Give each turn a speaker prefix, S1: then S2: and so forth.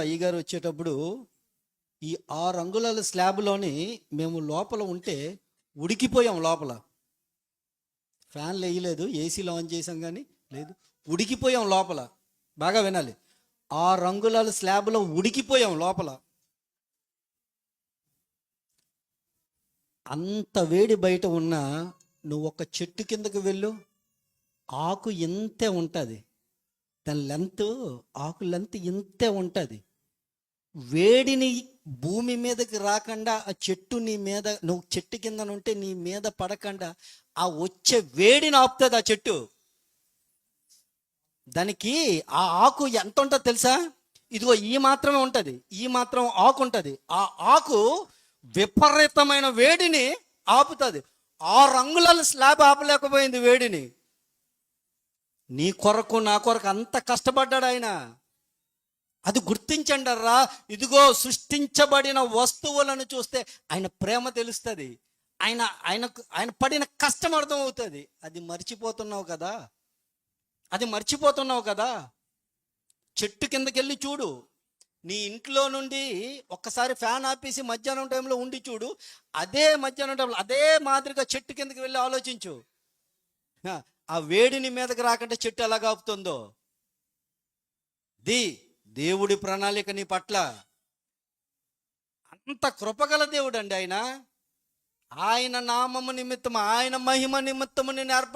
S1: అయ్యగారు వచ్చేటప్పుడు ఈ 6 అంగుళాల స్లాబ్లోని మేము లోపల ఉంటే ఉడికిపోయాం. లోపల ఫ్యాన్లు వేయలేదు, ఏసీలో ఆన్ చేసాం కానీ లేదు, ఉడికిపోయాం లోపల. బాగా వినాలి, 6 అంగుళాల స్లాబ్లో ఉడికిపోయాం లోపల. అంత వేడి బయట ఉన్నా నువ్వు ఒక చెట్టు కిందకు వెళ్ళు, ఆకు ఇంతే ఉంటుంది, దాని లెంత్, ఆకు లెంత్ ఇంతే ఉంటుంది. వేడిని భూమి మీదకి రాకుండా ఆ చెట్టు నీ మీద, నువ్వు చెట్టు కింద ఉంటే నీ మీద పడకుండా ఆ వచ్చే వేడిని ఆపుతుంది ఆ చెట్టు. దానికి ఆ ఆకు ఎంత ఉంటుందో తెలుసా? ఇదిగో ఈ మాత్రమే ఉంటుంది, ఈ మాత్రం ఆకు ఉంటుంది. ఆ ఆకు విపరీతమైన వేడిని ఆపుతుంది. 6 అంగుళాల స్లాబ్ ఆపలేకపోయింది వేడిని. నీ కొరకు నా కొరకు అంత కష్టపడ్డాడు ఆయన. అది గుర్తించండి రా. ఇదిగో సృష్టించబడిన వస్తువులను చూస్తే ఆయన ప్రేమ తెలుస్తుంది, ఆయన పడిన కష్టం అర్థం అవుతుంది. అది మర్చిపోతున్నావు కదా. చెట్టు కిందకి వెళ్ళి చూడు. నీ ఇంట్లో నుండి ఒక్కసారి ఫ్యాన్ ఆపేసి మధ్యాహ్నం టైంలో ఉండి చూడు. అదే మధ్యాహ్నం టైంలో అదే మాదిరిగా చెట్టు కిందకి వెళ్ళి ఆలోచించు. ఆ వేడిని మీదకి రాకంటే చెట్టు ఎలా ఆపుతుందో. దేవుడి ప్రణాళిక నీ పట్ల. అంత కృపగల దేవుడు అండి ఆయన. ఆయన నామము నిమిత్తము, ఆయన మహిమ నిమిత్తము నేను